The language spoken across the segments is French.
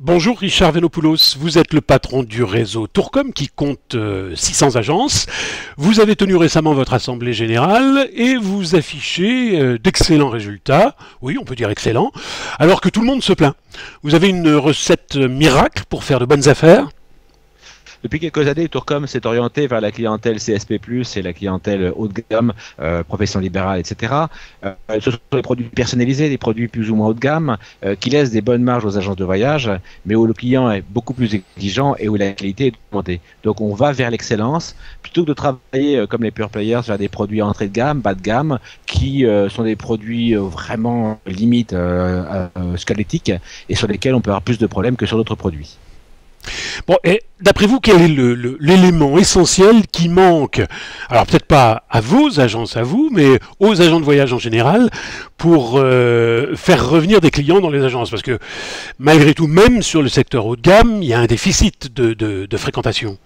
Bonjour Richard Venopoulos, vous êtes le patron du réseau Tourcom qui compte 600 agences. Vous avez tenu récemment votre assemblée générale et vous affichez d'excellents résultats, oui on peut dire excellents, alors que tout le monde se plaint. Vous avez une recette miracle pour faire de bonnes affaires? Depuis quelques années, Tourcom s'est orienté vers la clientèle CSP+, et la clientèle haut de gamme, profession libérale, etc. Ce sont des produits personnalisés, des produits plus ou moins haut de gamme, qui laissent des bonnes marges aux agences de voyage, mais où le client est beaucoup plus exigeant et où la qualité est augmentée. Donc on va vers l'excellence, plutôt que de travailler comme les pure players vers des produits entrée de gamme, bas de gamme, qui sont des produits vraiment limite squelettiques et sur lesquels on peut avoir plus de problèmes que sur d'autres produits. Bon, et d'après vous, quel est l'élément essentiel qui manque, alors peut-être pas à vos agences à vous, mais aux agents de voyage en général, pour faire revenir des clients dans les agences? Parce que malgré tout, même sur le secteur haut de gamme, il y a un déficit de fréquentation.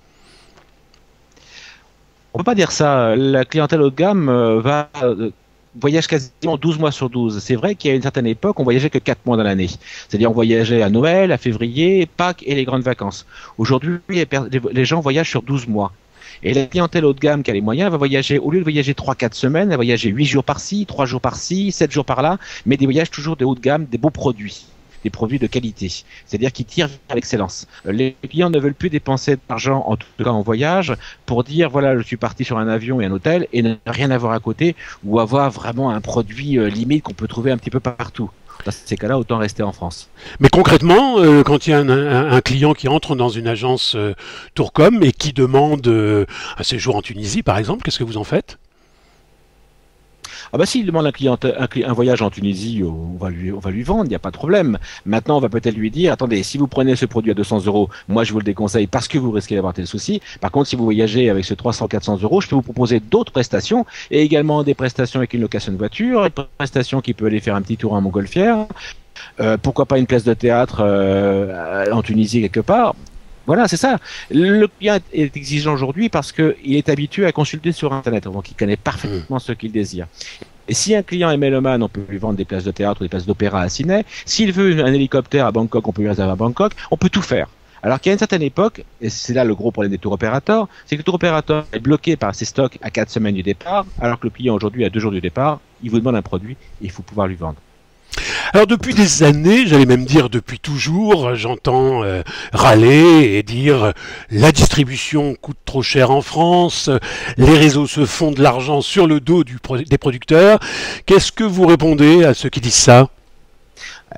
On peut pas dire ça. La clientèle haut de gamme voyage quasiment 12 mois sur 12. C'est vrai qu'il y a une certaine époque, on voyageait que 4 mois dans l'année. C'est-à-dire on voyageait à Noël, à février, Pâques et les grandes vacances. Aujourd'hui, les gens voyagent sur 12 mois. Et la clientèle haut de gamme qui a les moyens va voyager, au lieu de voyager 3-4 semaines, elle va voyager 8 jours par-ci, 3 jours par-ci, 7 jours par-là, mais des voyages toujours de haut de gamme, des beaux produits. Des produits de qualité, c'est-à-dire qui tirent vers l'excellence. Les clients ne veulent plus dépenser d'argent, en tout cas en voyage, pour dire voilà, je suis parti sur un avion et un hôtel et ne rien avoir à côté ou avoir vraiment un produit limite qu'on peut trouver un petit peu partout. Dans ces cas-là, autant rester en France. Mais concrètement, quand il y a un client qui entre dans une agence Tourcom et qui demande un séjour en Tunisie, par exemple, qu'est-ce que vous en faites? Ah bah s'il demande un voyage en Tunisie, on va lui vendre, il n'y a pas de problème. Maintenant, on va peut-être lui dire, attendez, si vous prenez ce produit à 200 euros, moi je vous le déconseille parce que vous risquez d'avoir tel souci. Par contre, si vous voyagez avec ce 300-400 euros, je peux vous proposer d'autres prestations et également des prestations avec une location de voiture, une prestation qui peut aller faire un petit tour en montgolfière. Pourquoi pas une place de théâtre en Tunisie quelque part. Voilà, c'est ça. Le client est exigeant aujourd'hui parce qu'il est habitué à consulter sur Internet, donc il connaît parfaitement ce qu'il désire. Et si un client est mélomane, on peut lui vendre des places de théâtre ou des places d'opéra à Sydney. S'il veut un hélicoptère à Bangkok, on peut lui réserver à Bangkok. On peut tout faire. Alors qu'à une certaine époque, et c'est là le gros problème des tours opérateurs, c'est que le tour opérateur est bloqué par ses stocks à 4 semaines du départ, alors que le client aujourd'hui à 2 jours du départ, il vous demande un produit et il faut pouvoir lui vendre. Alors depuis des années, j'allais même dire depuis toujours, j'entends râler et dire la distribution coûte trop cher en France, les réseaux se font de l'argent sur le dos des producteurs. Qu'est-ce que vous répondez à ceux qui disent ça?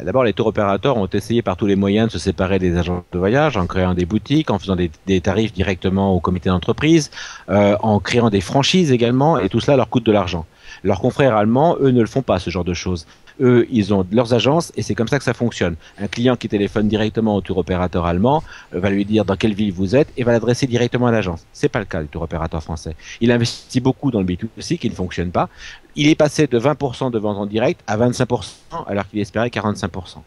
D'abord, les tours opérateurs ont essayé par tous les moyens de se séparer des agents de voyage, en créant des boutiques, en faisant des tarifs directement au comité d'entreprise, en créant des franchises également, et tout cela leur coûte de l'argent. Leurs confrères allemands, eux, ne le font pas, ce genre de choses. Eux, ils ont leurs agences et c'est comme ça que ça fonctionne. Un client qui téléphone directement au tour opérateur allemand va lui dire dans quelle ville vous êtes et va l'adresser directement à l'agence. C'est pas le cas du tour opérateur français. Il investit beaucoup dans le B2C qui ne fonctionne pas. Il est passé de 20% de vente en direct à 25% alors qu'il espérait 45%.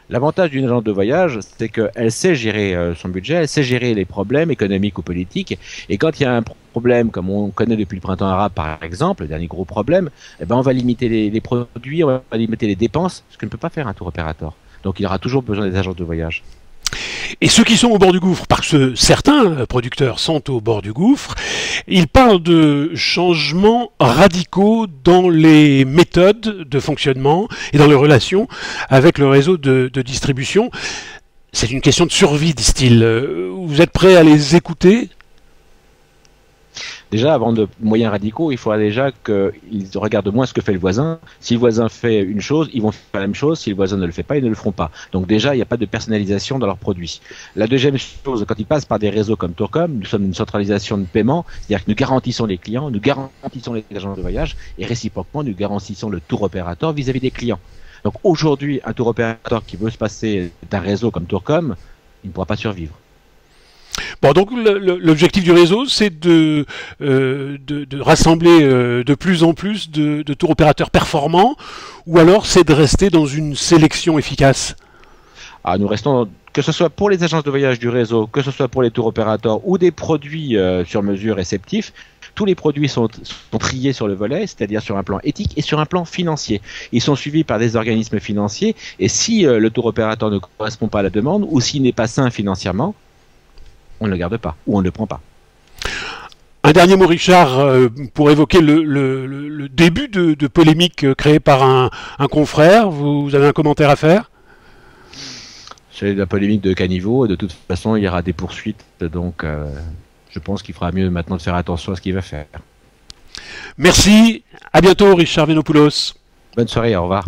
L'avantage d'une agence de voyage, c'est qu'elle sait gérer son budget, elle sait gérer les problèmes économiques ou politiques. Et quand il y a un problème, comme on connaît depuis le printemps arabe par exemple, le dernier gros problème, eh ben on va limiter les produits, on va limiter les dépenses, ce que ne peut pas faire un tour opérateur. Donc il aura toujours besoin des agences de voyage. Et ceux qui sont au bord du gouffre, parce que certains producteurs sont au bord du gouffre, ils parlent de changements radicaux dans les méthodes de fonctionnement et dans les relations avec le réseau de distribution. C'est une question de survie, disent-ils. Vous êtes prêts à les écouter? Déjà, avant de moyens radicaux, il faudra déjà qu'ils regardent moins ce que fait le voisin. Si le voisin fait une chose, ils vont faire la même chose. Si le voisin ne le fait pas, ils ne le feront pas. Donc déjà, il n'y a pas de personnalisation dans leurs produits. La deuxième chose, quand ils passent par des réseaux comme Tourcom, nous sommes une centralisation de paiement, c'est-à-dire que nous garantissons les clients, nous garantissons les agents de voyage et réciproquement, nous garantissons le tour opérateur vis-à-vis des clients. Donc aujourd'hui, un tour opérateur qui veut se passer d'un réseau comme Tourcom, il ne pourra pas survivre. Bon, donc l'objectif du réseau, c'est de rassembler de plus en plus de tours opérateurs performants, ou alors c'est de rester dans une sélection efficace? Ah, nous restons, que ce soit pour les agences de voyage du réseau, que ce soit pour les tours opérateurs ou des produits sur mesure réceptifs, tous les produits sont triés sur le volet, c'est-à-dire sur un plan éthique et sur un plan financier. Ils sont suivis par des organismes financiers, et si le tour opérateur ne correspond pas à la demande, ou s'il n'est pas sain financièrement, on ne le garde pas, ou on ne le prend pas. Un dernier mot, Richard, pour évoquer le début de polémique créée par un confrère. Vous avez un commentaire à faire? C'est la polémique de caniveau, et de toute façon, il y aura des poursuites, donc je pense qu'il fera mieux maintenant de faire attention à ce qu'il va faire. Merci, à bientôt Richard Venopoulos. Bonne soirée, au revoir.